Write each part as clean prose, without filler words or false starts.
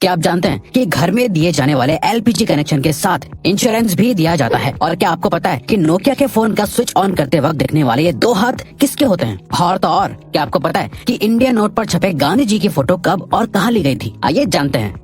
क्या आप जानते हैं कि घर में दिए जाने वाले एलपीजी कनेक्शन के साथ इंश्योरेंस भी दिया जाता है? और क्या आपको पता है कि नोकिया के फोन का स्विच ऑन करते वक्त दिखने वाले ये 2 हाथ किसके होते हैं? और तो और क्या आपको पता है कि इंडियन नोट पर छपे गांधी जी की फोटो कब और कहाँ ली गई थी? आइए जानते हैं।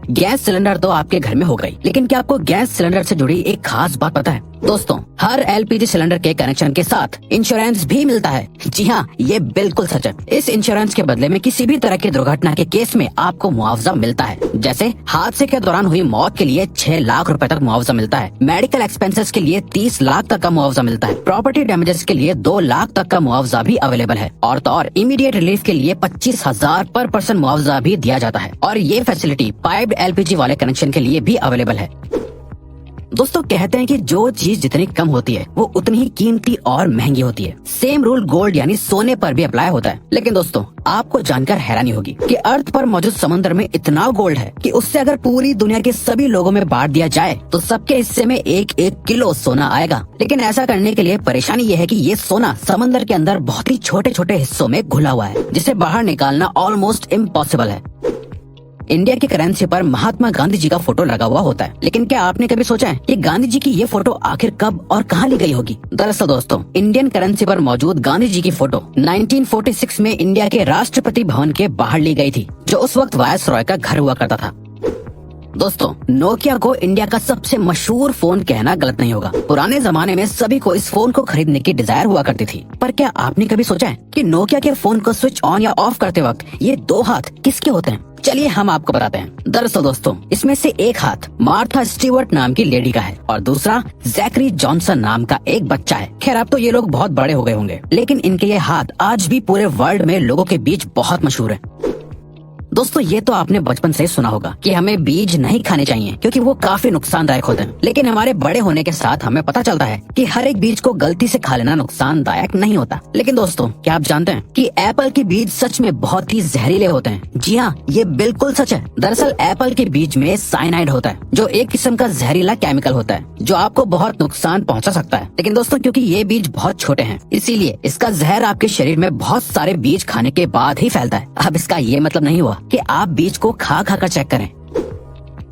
गैस सिलेंडर तो आपके घर में हो गई, लेकिन क्या आपको गैस सिलेंडर से जुड़ी एक खास बात पता है? दोस्तों, हर एलपीजी सिलेंडर के कनेक्शन के साथ इंश्योरेंस भी मिलता है। जी हाँ, ये बिल्कुल सच है। इस इंश्योरेंस के बदले में किसी भी तरह की दुर्घटना के केस में आपको मुआवजा मिलता है। जैसे हादसे के दौरान हुई मौत के लिए 6 लाख रुपए तक मुआवजा मिलता है। मेडिकल एक्सपेंसेस के लिए 30 लाख तक का मुआवजा मिलता है। प्रॉपर्टी डैमेजेस के लिए 2 लाख तक का मुआवजा भी अवेलेबल है। और तो और इमीडिएट रिलीफ के लिए 25,000 पर पर्सन मुआवजा भी दिया जाता है। और ये फैसिलिटी पाइप्ड एलपीजी वाले कनेक्शन के लिए भी अवेलेबल है। दोस्तों, कहते हैं कि जो चीज जितनी कम होती है वो उतनी ही कीमती और महंगी होती है। सेम रूल गोल्ड यानी सोने पर भी अप्लाई होता है। लेकिन दोस्तों, आपको जानकर हैरानी होगी कि अर्थ पर मौजूद समंदर में इतना गोल्ड है कि उससे अगर पूरी दुनिया के सभी लोगों में बांट दिया जाए तो सबके हिस्से में 1-1 किलो सोना आएगा। लेकिन ऐसा करने के लिए परेशानी ये है कि ये सोना समंदर के अंदर बहुत ही छोटे छोटे हिस्सों में घुला हुआ है, जिसे बाहर निकालना ऑलमोस्ट इम्पॉसिबल है। इंडिया की करेंसी पर महात्मा गांधी जी का फोटो लगा हुआ होता है, लेकिन क्या आपने कभी सोचा है कि गांधी जी की ये फोटो आखिर कब और कहाँ ली गई होगी? दरअसल दोस्तों, इंडियन करेंसी पर मौजूद गांधी जी की फोटो 1946 में इंडिया के राष्ट्रपति भवन के बाहर ली गई थी, जो उस वक्त वायसरॉय का घर हुआ करता था। दोस्तों, नोकिया को इंडिया का सबसे मशहूर फोन कहना गलत नहीं होगा। पुराने जमाने में सभी को इस फोन को खरीदने की डिजायर हुआ करती थी। पर क्या आपने कभी सोचा है कि नोकिया के फोन को स्विच ऑन या ऑफ करते वक्त ये 2 हाथ किसके होते हैं? चलिए हम आपको बताते हैं। दरअसल दोस्तों, इसमें से एक हाथ मार्था स्टीवर्ट नाम की लेडी का है और दूसरा जैकरी जॉनसन नाम का एक बच्चा है। खैर, अब तो ये लोग बहुत बड़े हो गए होंगे, लेकिन इनके ये हाथ आज भी पूरे वर्ल्ड में लोगों के बीच बहुत मशहूर है। दोस्तों, ये तो आपने बचपन से सुना होगा कि हमें बीज नहीं खाने चाहिए क्योंकि वो काफी नुकसानदायक होते हैं। लेकिन हमारे बड़े होने के साथ हमें पता चलता है कि हर एक बीज को गलती से खा लेना नुकसानदायक नहीं होता। लेकिन दोस्तों, क्या आप जानते हैं कि एप्पल के बीज सच में बहुत ही जहरीले होते हैं? जी हाँ, ये बिल्कुल सच है। दरअसल एप्पल के बीज में साइनाइड होता है, जो एक किस्म का जहरीला केमिकल होता है जो आपको बहुत नुकसान पहुँचा सकता है। लेकिन दोस्तों, क्योंकि ये बीज बहुत छोटे हैं, इसीलिए इसका जहर आपके शरीर में बहुत सारे बीज खाने के बाद ही फैलता है। अब इसका ये मतलब नहीं हुआ कि आप बीज को खा कर चेक करें।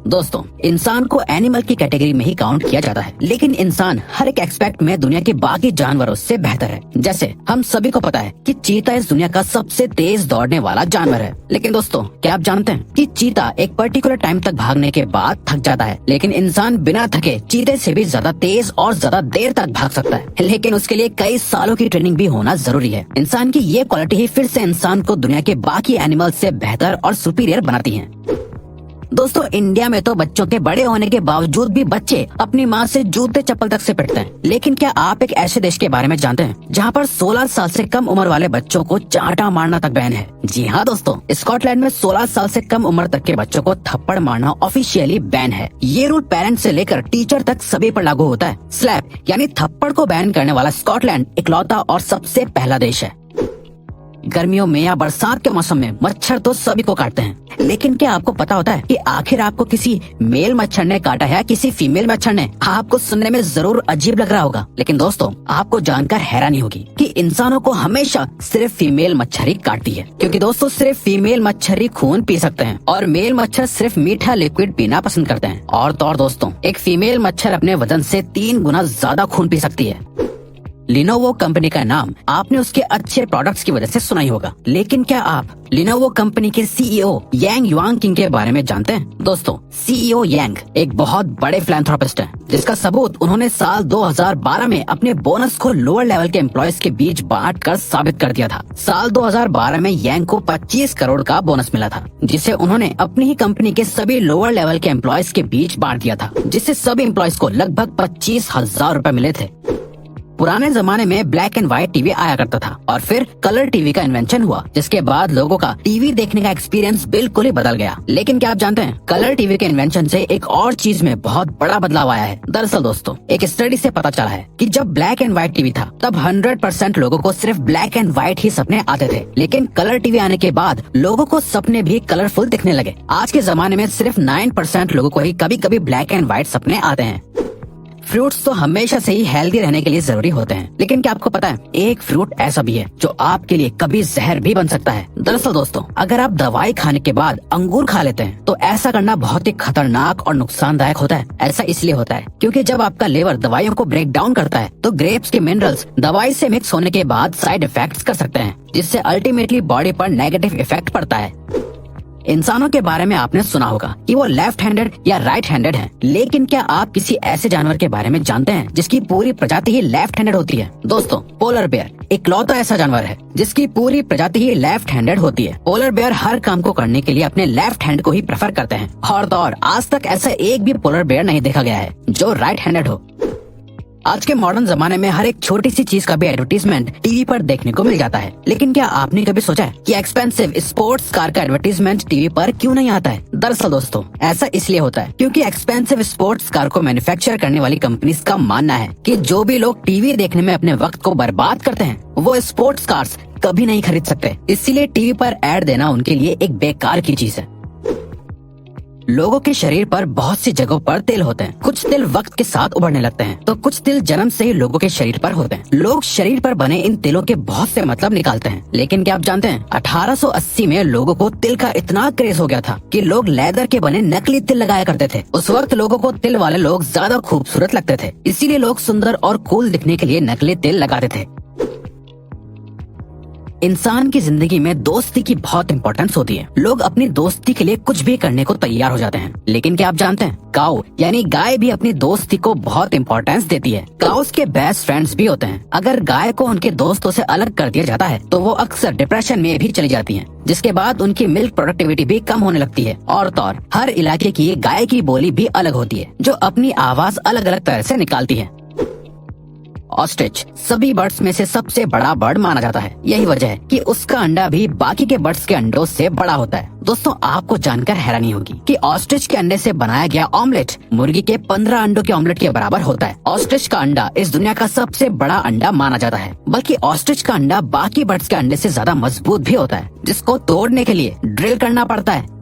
दोस्तों, इंसान को एनिमल की कैटेगरी में ही काउंट किया जाता है, लेकिन इंसान हर एक एस्पेक्ट में दुनिया के बाकी जानवरों से बेहतर है। जैसे हम सभी को पता है कि चीता इस दुनिया का सबसे तेज दौड़ने वाला जानवर है। लेकिन दोस्तों, क्या आप जानते हैं कि चीता एक पर्टिकुलर टाइम तक भागने के बाद थक जाता है, लेकिन इंसान बिना थके चीते से भी ज्यादा तेज और ज्यादा देर तक भाग सकता है। लेकिन उसके लिए कई सालों की ट्रेनिंग भी होना जरूरी है। इंसान की ये क्वालिटी ही फिर से इंसान को दुनिया के बाकी एनिमल से बेहतर और सुपीरियर बनाती है। दोस्तों, इंडिया में तो बच्चों के बड़े होने के बावजूद भी बच्चे अपनी माँ से जूते चप्पल तक से पिटते हैं। लेकिन क्या आप एक ऐसे देश के बारे में जानते हैं जहाँ पर 16 साल से कम उम्र वाले बच्चों को चांटा मारना तक बैन है? जी हाँ दोस्तों, स्कॉटलैंड में 16 साल से कम उम्र तक के बच्चों को थप्पड़ मारना ऑफिशियली बैन है। ये रूल पेरेंट्स से लेकर टीचर तक सभी पर लागू होता है। स्लैप यानी थप्पड़ को बैन करने वाला स्कॉटलैंड इकलौता और सबसे पहला देश है। गर्मियों में या बरसात के मौसम में मच्छर तो सभी को काटते हैं, लेकिन क्या आपको पता होता है कि आखिर आपको किसी मेल मच्छर ने काटा है या किसी फीमेल मच्छर ने? आपको सुनने में जरूर अजीब लग रहा होगा, लेकिन दोस्तों, आपको जानकर हैरानी होगी कि इंसानों को हमेशा सिर्फ फीमेल मच्छर ही काटती है। क्योंकि दोस्तों, सिर्फ फीमेल मच्छर ही खून पी सकते हैं और मेल मच्छर सिर्फ मीठा लिक्विड पीना पसंद करते हैं। और तो और दोस्तों, एक फीमेल मच्छर अपने वजन से 3 गुना ज्यादा खून पी सकती है। लिनोवो कंपनी का नाम आपने उसके अच्छे प्रोडक्ट्स की वजह से सुना ही होगा, लेकिन क्या आप लिनोवो कंपनी के सीईओ यांग युआंगकिंग के बारे में जानते हैं? दोस्तों, सीईओ यांग एक बहुत बड़े फिलैंथ्रोपिस्ट हैं, जिसका सबूत उन्होंने साल 2012 में अपने बोनस को लोअर लेवल के एम्प्लॉयज के बीच बांट कर साबित कर दिया था। साल 2012 में यांग को 25 करोड़ का बोनस मिला था, जिसे उन्होंने अपनी ही कंपनी के सभी लोअर लेवल के एम्प्लॉयज के बीच बांट दिया था, जिससे सभी एम्प्लॉयज को लगभग 25,000 रूपए मिले थे। पुराने जमाने में ब्लैक एंड व्हाइट टीवी आया करता था और फिर कलर टीवी का इन्वेंशन हुआ, जिसके बाद लोगों का टीवी देखने का एक्सपीरियंस बिल्कुल ही बदल गया। लेकिन क्या आप जानते हैं, कलर टीवी के इन्वेंशन से एक और चीज में बहुत बड़ा बदलाव आया है। दरअसल दोस्तों, एक स्टडी से पता चला है कि जब ब्लैक एंड व्हाइट टीवी था तब 100% लोगों को सिर्फ ब्लैक एंड व्हाइट ही सपने आते थे, लेकिन कलर टीवी आने के बाद लोगों को सपने भी कलरफुल दिखने लगे। आज के जमाने में सिर्फ 9% लोगों को ही कभी कभी ब्लैक एंड व्हाइट सपने आते हैं। फ्रूट्स तो हमेशा से ही हेल्दी रहने के लिए जरूरी होते हैं, लेकिन क्या आपको पता है एक फ्रूट ऐसा भी है जो आपके लिए कभी जहर भी बन सकता है। दरअसल दोस्तों, अगर आप दवाई खाने के बाद अंगूर खा लेते हैं तो ऐसा करना बहुत ही खतरनाक और नुकसानदायक होता है। ऐसा इसलिए होता है क्योंकि जब आपका लिवर दवाइयों को ब्रेक डाउन करता है तो ग्रेप्स के मिनरल्स दवाई से मिक्स होने के बाद साइड इफेक्ट्स कर सकते हैं, जिससे अल्टीमेटली बॉडी पर नेगेटिव इफेक्ट पड़ता है। इंसानों के बारे में आपने सुना होगा कि वो लेफ्ट हैंडेड या राइट हैंडेड हैं, लेकिन क्या आप किसी ऐसे जानवर के बारे में जानते हैं जिसकी पूरी प्रजाति ही लेफ्ट हैंडेड होती है? दोस्तों, पोलर बेयर इकलौता ऐसा जानवर है जिसकी पूरी प्रजाति ही लेफ्ट हैंडेड होती है। पोलर बेयर हर काम को करने के लिए अपने लेफ्ट हैंड को ही प्रेफर करते हैं और तो और आज तक ऐसा एक भी पोलर बेयर नहीं देखा गया है जो राइट हैंडेड हो। आज के मॉडर्न जमाने में हर एक छोटी सी चीज का भी एडवर्टीजमेंट टीवी पर देखने को मिल जाता है, लेकिन क्या आपने कभी सोचा है कि एक्सपेंसिव स्पोर्ट्स कार का एडवर्टीजमेंट टीवी पर क्यों नहीं आता है? दरअसल दोस्तों, ऐसा इसलिए होता है क्योंकि एक्सपेंसिव स्पोर्ट्स कार को मैन्युफैक्चर करने वाली कंपनीज का मानना है कि जो भी लोग टीवी देखने में अपने वक्त को बर्बाद करते हैं वो स्पोर्ट्स कार्स कभी नहीं खरीद सकते। इसीलिए टीवी पर ऐड देना उनके लिए एक बेकार की चीज है। लोगों के शरीर पर बहुत सी जगहों पर तिल होते हैं। कुछ तिल वक्त के साथ उभरने लगते हैं तो कुछ तिल जन्म से ही लोगों के शरीर पर होते हैं। लोग शरीर पर बने इन तिलों के बहुत से मतलब निकालते हैं, लेकिन क्या आप जानते हैं 1880 में लोगों को तिल का इतना क्रेज हो गया था कि लोग लेदर के बने नकली तिल लगाया करते थे। उस वक्त लोगों को तिल वाले लोग ज्यादा खूबसूरत लगते थे, इसीलिए लोग सुंदर और कूल दिखने के लिए नकली तिल लगाते थे। इंसान की जिंदगी में दोस्ती की बहुत इंपॉर्टेंस होती है। लोग अपनी दोस्ती के लिए कुछ भी करने को तैयार हो जाते हैं, लेकिन क्या आप जानते हैं काऊ यानी गाय भी अपनी दोस्ती को बहुत इंपॉर्टेंस देती है। काउस के बेस्ट फ्रेंड्स भी होते हैं। अगर गाय को उनके दोस्तों से अलग कर दिया जाता है तो वो अक्सर डिप्रेशन में भी चली जाती हैं, जिसके बाद उनकी मिल्क प्रोडक्टिविटी भी कम होने लगती है। और तो और हर इलाके की गाय की बोली भी अलग होती है जो अपनी आवाज अलग अलग तरह से निकालती है। ऑस्ट्रिच सभी बर्ड्स में से सबसे बड़ा बर्ड माना जाता है। यही वजह है कि उसका अंडा भी बाकी के बर्ड्स के अंडों से बड़ा होता है। दोस्तों, आपको जानकर हैरानी होगी कि ऑस्ट्रिच के अंडे से बनाया गया ऑमलेट मुर्गी के 15 अंडों के ऑमलेट के बराबर होता है। ऑस्ट्रिच का अंडा इस दुनिया का सबसे बड़ा अंडा माना जाता है, बल्कि ऑस्ट्रिच का अंडा बाकी बर्ड्स के अंडे से ज्यादा मजबूत भी होता है, जिसको तोड़ने के लिए ड्रिल करना पड़ता है।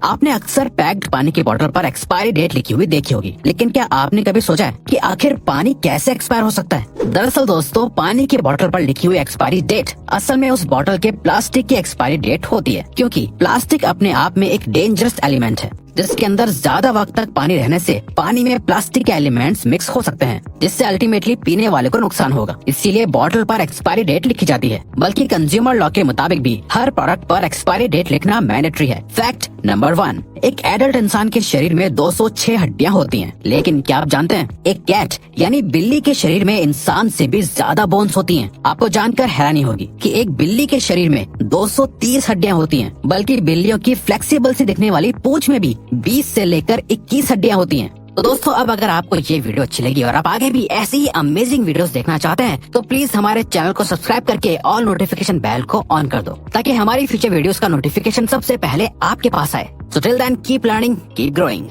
आपने अक्सर पैक्ड पानी की बोतल पर एक्सपायरी डेट लिखी हुई देखी होगी, लेकिन क्या आपने कभी सोचा है कि आखिर पानी कैसे एक्सपायर हो सकता है? दरअसल दोस्तों, पानी की बोतल पर लिखी हुई एक्सपायरी डेट असल में उस बोतल के प्लास्टिक की एक्सपायरी डेट होती है, क्योंकि प्लास्टिक अपने आप में एक डेंजरस एलिमेंट है जिसके अंदर ज्यादा वक्त तक पानी रहने से पानी में प्लास्टिक के एलिमेंट्स मिक्स हो सकते हैं, जिससे अल्टीमेटली पीने वाले को नुकसान होगा। इसीलिए बोतल पर एक्सपायरी डेट लिखी जाती है, बल्कि कंज्यूमर लॉ के मुताबिक भी हर प्रोडक्ट पर एक्सपायरी डेट लिखना मैंडेटरी है। फैक्ट नंबर 1, एक एडल्ट इंसान के शरीर में 206 हड्डियां होती हैं, लेकिन क्या आप जानते हैं एक कैट यानी बिल्ली के शरीर में इंसान से भी ज्यादा बोन्स होती हैं। आपको जानकर हैरानी होगी कि एक बिल्ली के शरीर में 230 हड्डियां होती हैं, बल्कि बिल्लियों की फ्लेक्सिबल सी दिखने वाली पूंछ में भी 20 से लेकर 21 हड्डियां होती हैं। तो दोस्तों, अब अगर आपको ये वीडियो अच्छी लगी और आप आगे भी ऐसी ही अमेजिंग वीडियोस देखना चाहते हैं तो प्लीज हमारे चैनल को सब्सक्राइब करके ऑल नोटिफिकेशन बेल को ऑन कर दो, ताकि हमारी फ्यूचर वीडियोस का नोटिफिकेशन सबसे पहले आपके पास आए। So till then, keep learning, keep growing.